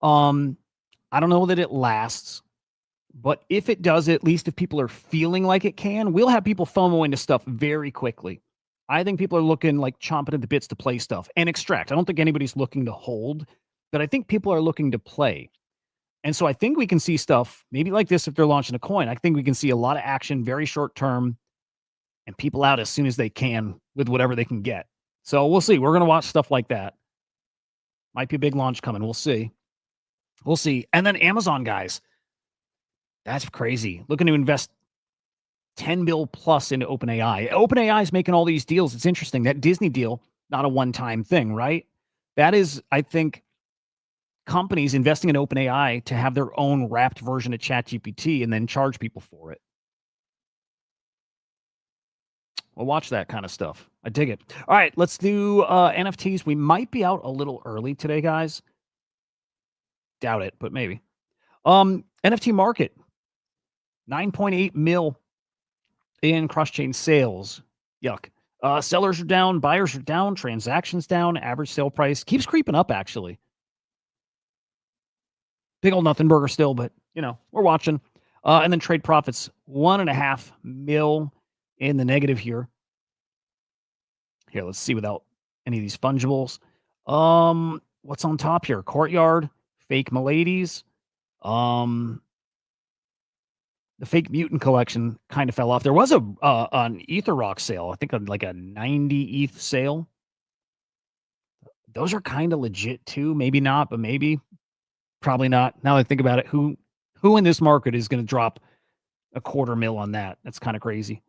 I don't know that it lasts, but if it does, at least if people are feeling like it can, we'll have people FOMO into stuff very quickly. I think people are looking like chomping at the bits to play stuff and extract. I don't think anybody's looking to hold, but I think people are looking to play. And so I think we can see stuff maybe like this if they're launching a coin. I think we can see a lot of action very short term and people out as soon as they can with whatever they can get. So we'll see. We're going to watch stuff like that. Might be a big launch coming. We'll see. We'll see. And then Amazon, guys. That's crazy. Looking to invest 10 bill plus into OpenAI. OpenAI is making all these deals. It's interesting. That Disney deal, not a one-time thing, right? That is, I think, companies investing in OpenAI to have their own wrapped version of ChatGPT and then charge people for it. We'll watch that kind of stuff. I dig it. All right, let's do NFTs. We might be out a little early today, guys. Doubt it, but maybe. NFT market, 9.8 mil in cross-chain sales. Yuck. Sellers are down, buyers are down, transactions down, average sale price keeps creeping up, actually. Big old nothing burger still, but, we're watching. And then trade profits, 1.5 mil in the negative here. Here, let's see without any of these fungibles. What's on top here? Courtyard, fake Miladies. The fake mutant collection kind of fell off. There was an Ether Rock sale. I think like a 90 ETH sale. Those are kind of legit too. Maybe not, but maybe. Probably not. Now that I think about it, who in this market is going to drop $250,000 on that? That's kind of crazy.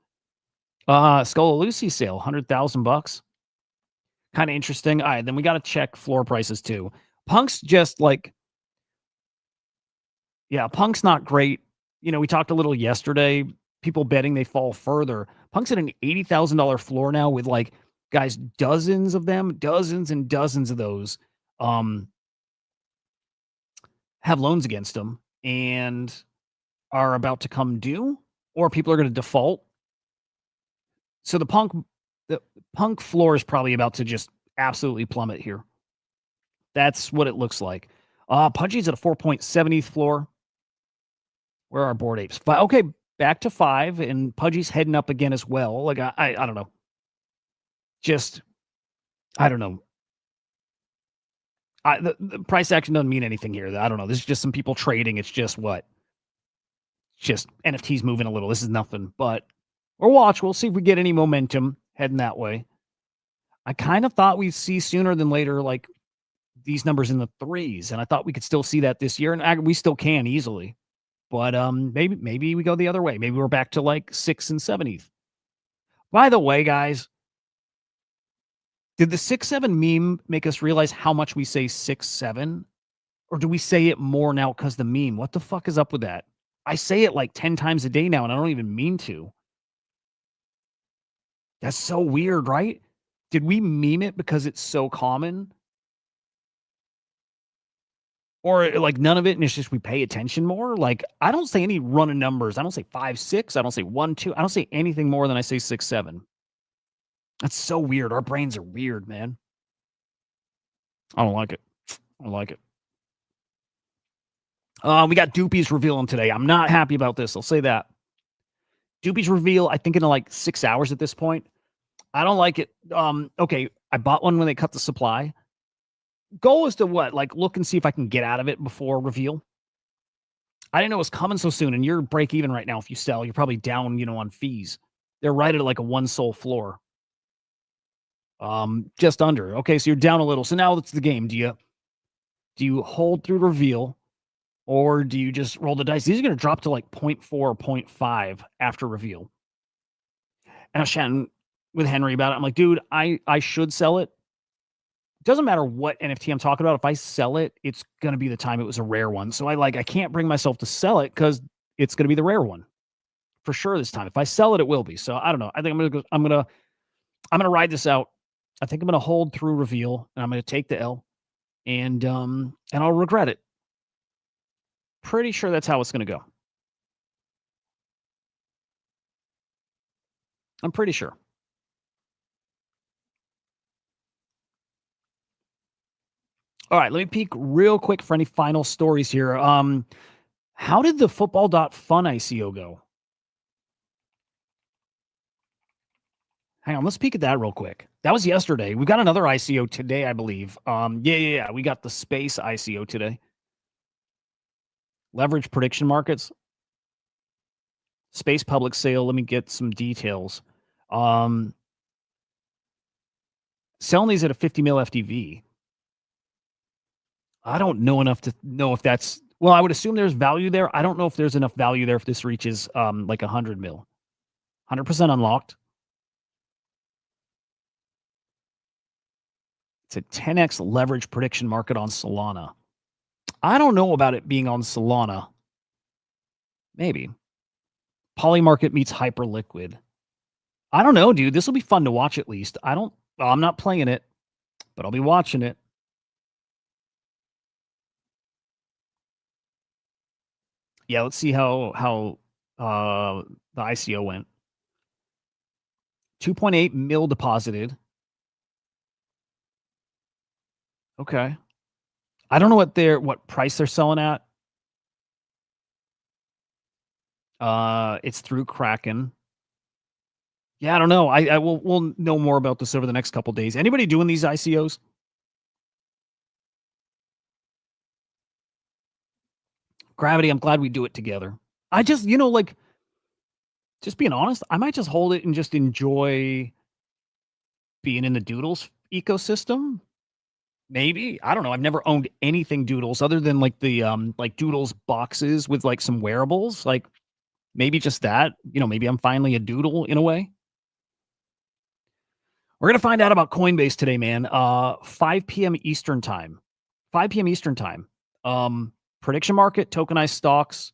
Skull Lucy sale, $100,000. Kind of interesting. All right, then we got to check floor prices too. Punk's just like, yeah, Punk's not great. We talked a little yesterday. People betting they fall further. Punk's at an $80,000 floor now with like, guys, dozens of them, dozens and dozens of those have loans against them and are about to come due, or people are going to default. So the Punk floor is probably about to just absolutely plummet here. That's what it looks like. Pudgy's at a 4.70 floor. Where are Bored Apes? Okay, back to 5, and Pudgy's heading up again as well. Like I don't know. Just I don't know. The price action doesn't mean anything here. I don't know. This is just some people trading. It's just what? Just NFTs moving a little. This is nothing. But we'll watch. We'll see if we get any momentum heading that way. I kind of thought we'd see sooner than later, like these numbers in the 3s, and I thought we could still see that this year, and we still can easily. But maybe we go the other way. Maybe we're back to like 6 and 7th. By the way, guys, did the 6-7 meme make us realize how much we say 6-7? Or do we say it more now because the meme? What the fuck is up with that? I say it like 10 times a day now, and I don't even mean to. That's so weird, right? Did we meme it because it's so common? Or like none of it, and it's just we pay attention more. Like I don't say any running numbers. I don't say 5, 6. I don't say 1, 2. I don't say anything more than I say 6, 7. That's so weird. Our brains are weird, man. I don't like it. I don't like it. We got Doopy's revealing today. I'm not happy about this. I'll say that. Doopy's reveal, I think in like 6 hours at this point. I don't like it. Okay, I bought one when they cut the supply. Goal is to what? Like look and see if I can get out of it before reveal. I didn't know it was coming so soon, and you're break even right now if you sell. You're probably down, on fees. They're right at like a one soul floor. Just under. Okay, so you're down a little. So now it's the game. Do you hold through reveal, or do you just roll the dice? These are going to drop to like 0.4 or 0.5 after reveal. And I was chatting with Henry about it. I'm like, dude, I should sell it. Doesn't matter what NFT I'm talking about. If I sell it, it's going to be the time it was a rare one. So I can't bring myself to sell it because it's going to be the rare one for sure this time. If I sell it, it will be. So I don't know. I think I'm going to ride this out. I think I'm going to hold through reveal, and I'm going to take the L, and I'll regret it. Pretty sure that's how it's going to go. I'm pretty sure. All right, let me peek real quick for any final stories here. How did the football.fun ICO go? Hang on, let's peek at that real quick. That was yesterday. We got another ICO today, I believe. Yeah. We got the space ICO today. Leverage prediction markets. Space public sale. Let me get some details. Selling these at a 50 mil FDV. I don't know enough to know if that's, well, I would assume there's value there. I don't know if there's enough value there if this reaches like 100 mil. 100% unlocked. It's a 10x leverage prediction market on Solana. I don't know about it being on Solana. Maybe. Polymarket meets Hyperliquid. I don't know, dude. This will be fun to watch at least. I'm not playing it, but I'll be watching it. Yeah, let's see how the ICO went. 2.8 mil deposited. Okay. I don't know what price they're selling at. It's through Kraken. Yeah, I don't know. We'll know more about this over the next couple days. Anybody doing these ICOs? Gravity, I'm glad we do it together. I just, just being honest, I might just hold it and just enjoy being in the Doodles ecosystem. Maybe. I don't know. I've never owned anything Doodles other than like the like Doodles boxes with like some wearables. Like maybe just that. Maybe I'm finally a doodle in a way. We're going to find out about Coinbase today, man. 5 p.m. Eastern time. 5 p.m. Eastern time. Prediction market, tokenized stocks,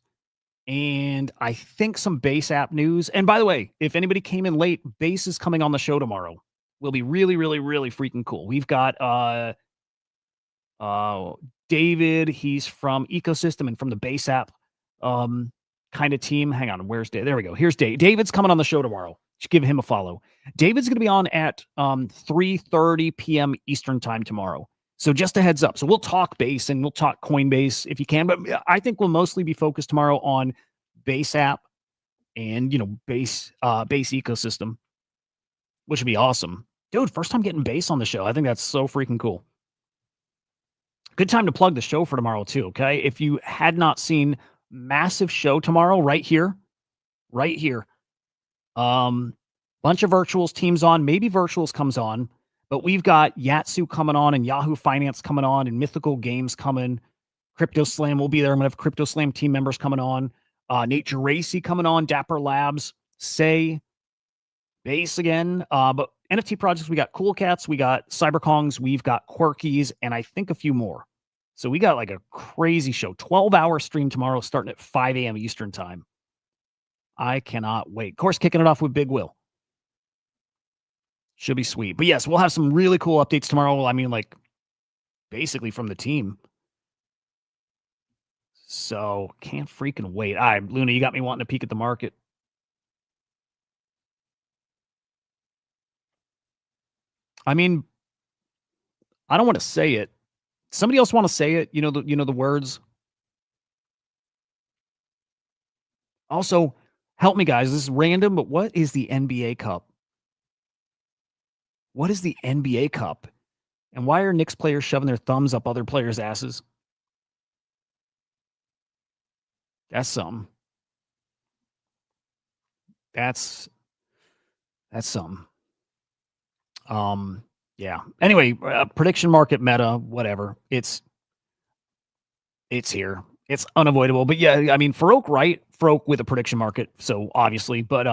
and I think some Base app news. And by the way, if anybody came in late, Base is coming on the show tomorrow. Will be really, really, really freaking cool. We've got David. He's from Ecosystem and from the Base app kind of team. Hang on, where's Dave? There we go. Here's Dave. David's coming on the show tomorrow. Just give him a follow. David's going to be on at 3:30 p.m. Eastern time tomorrow. So just a heads up. So we'll talk Base and we'll talk Coinbase if you can, but I think we'll mostly be focused tomorrow on Base app and Base ecosystem, which would be awesome. Dude, first time getting Base on the show. I think that's so freaking cool. Good time to plug the show for tomorrow too, okay? If you had not seen, massive show tomorrow right here. Bunch of virtuals teams on, maybe virtuals comes on. But we've got Yatsu coming on and Yahoo Finance coming on and Mythical Games coming. CryptoSlam will be there. I'm going to have CryptoSlam team members coming on. Nate Geraci coming on. Dapper Labs. Say. Base again. But NFT projects, we got Cool Cats. We got CyberKongs. We've got Quirkies. And I think a few more. So we got like a crazy show. 12-hour stream tomorrow starting at 5 a.m. Eastern time. I cannot wait. Of course, kicking it off with Big Will. Should be sweet. But yes, we'll have some really cool updates tomorrow. I mean, like, basically from the team. So can't freaking wait. All right, Luna, you got me wanting to peek at the market. I mean, I don't want to say it. Somebody else want to say it? You know the words. Also, help me, guys. This is random, but what is the NBA Cup? What is the NBA Cup? And why are Knicks players shoving their thumbs up other players' asses? That's something. That's something. Yeah. Anyway, prediction market meta, whatever. It's here. It's unavoidable. But yeah, I mean, Farouk, right? Farouk with a prediction market. So obviously, but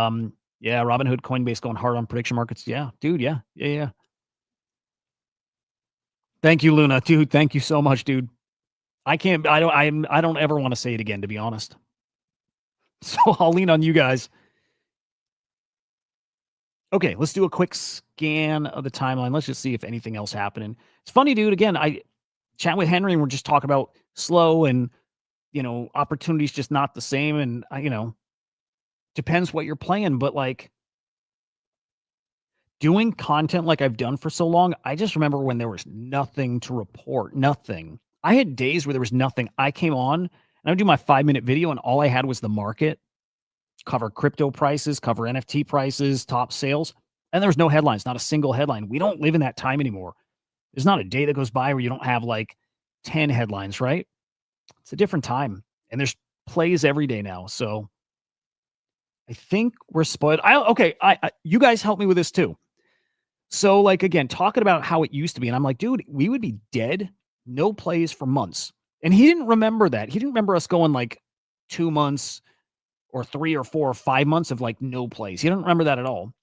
yeah, Robinhood, Coinbase going hard on prediction markets. Yeah, dude. Yeah. Thank you, Luna. Dude, thank you so much, dude. I don't ever want to say it again, to be honest. So I'll lean on you guys. Okay, let's do a quick scan of the timeline. Let's just see if anything else happening. It's funny, dude. Again, I chat with Henry and we're just talking about slow and opportunities just not the same. And depends what you're playing, but like doing content like I've done for so long, I just remember when there was nothing to report, nothing. I had days where there was nothing. I came on and I would do my 5-minute video and all I had was the market, cover crypto prices, cover NFT prices, top sales, and there was no headlines, not a single headline. We don't live in that time anymore. There's not a day that goes by where you don't have like 10 headlines, right? It's a different time. And there's plays every day now. So I think we're spoiled. I you guys help me with this too. So like again, talking about how it used to be, and I'm like, dude, we would be dead, no plays for months. And he didn't remember that. He didn't remember us going like 2 months or 3 or 4 or 5 months of like no plays. He didn't remember that at all.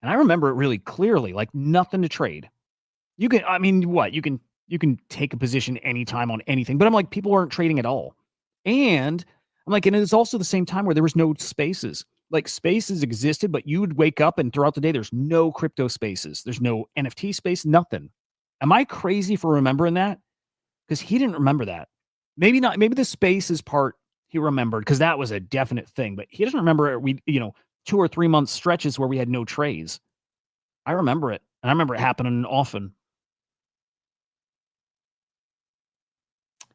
And I remember it really clearly, like nothing to trade. You can, I mean, what? You can take a position anytime on anything, but I'm like, people weren't trading at all. And I'm like, and it's also the same time where there was no spaces. Like spaces existed, but you would wake up and throughout the day, there's no crypto spaces. There's no NFT space, nothing. Am I crazy for remembering that? Because he didn't remember that. Maybe not. Maybe the spaces part he remembered because that was a definite thing, but he doesn't remember 2 or 3 month stretches where we had no trays. I remember it. And I remember it happening often.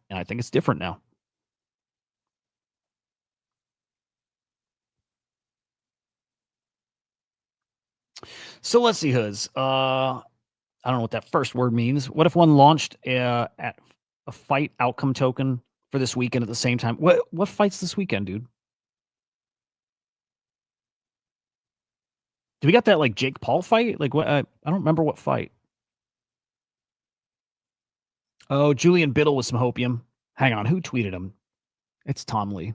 And I think it's different now. So let's see, Hoods. I don't know what that first word means. What if one launched at a fight outcome token for this weekend at the same time? What fights this weekend, dude? Do we got that like Jake Paul fight? Like what? I don't remember what fight. Oh, Julian Biddle with some hopium. Hang on, who tweeted him? It's Tom Lee.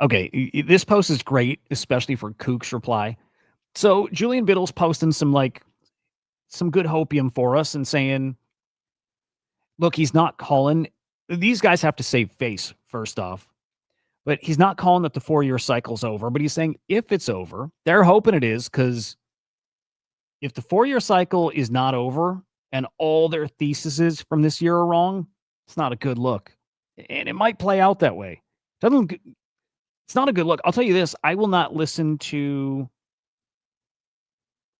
Okay, this post is great, especially for Kook's reply. So Julian Biddle's posting some good hopium for us and saying, look, he's not calling. These guys have to save face, first off. But he's not calling that the 4-year cycle's over. But he's saying if it's over, they're hoping it is, because if the 4-year cycle is not over and all their theses from this year are wrong, it's not a good look. And it might play out that way. It's not a good look. I'll tell you this. I will not listen to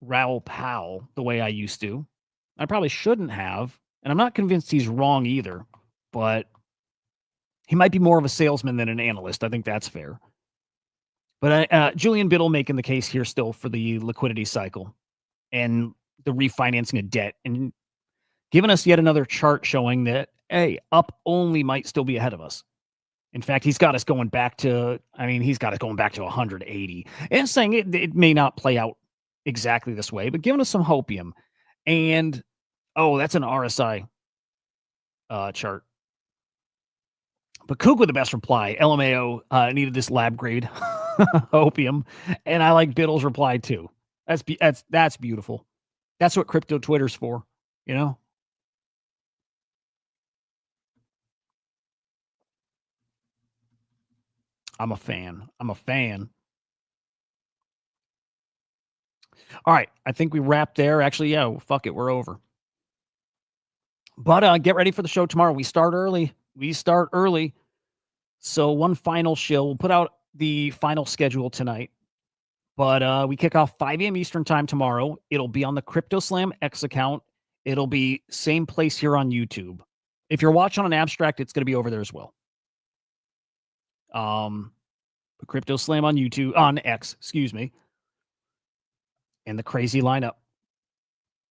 Raoul Pal the way I used to. I probably shouldn't have. And I'm not convinced he's wrong either. But he might be more of a salesman than an analyst. I think that's fair. But Julian Biddle making the case here still for the liquidity cycle and the refinancing of debt and giving us yet another chart showing that, hey, up only might still be ahead of us. In fact, he's got us going back to 180 and saying it may not play out exactly this way, but giving us some hopium. And, that's an RSI chart. But Kook with the best reply. LMAO needed this lab grade opium, and I like Biddle's reply too. That's beautiful. That's what crypto Twitter's for, you know. I'm a fan. All right, I think we wrapped there. Actually, yeah, fuck it, we're over. But get ready for the show tomorrow. We start early. So one final show. We'll put out the final schedule tonight. But we kick off 5 a.m. Eastern time tomorrow. It'll be on the CryptoSlam X account. It'll be same place here on YouTube. If you're watching on Abstract, it's going to be over there as well. CryptoSlam on YouTube, on X, excuse me. And the crazy lineup.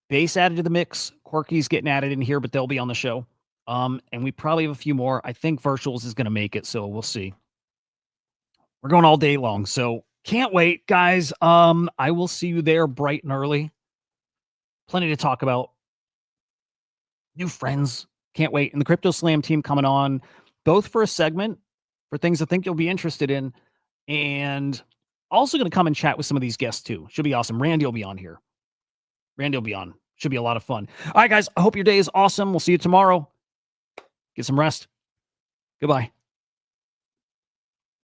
Base added to the mix. Quirky's getting added in here, but they'll be on the show. And we probably have a few more. I think Virtuals is going to make it, so we'll see. We're going all day long, so can't wait, guys. I will see you there bright and early. Plenty to talk about. New friends. Can't wait. And the CryptoSlam team coming on, both for a segment, for things I think you'll be interested in, and also going to come and chat with some of these guests too. Should be awesome. Randy will be on here. Should be a lot of fun. All right, guys. I hope your day is awesome. We'll see you tomorrow. Get some rest. Goodbye.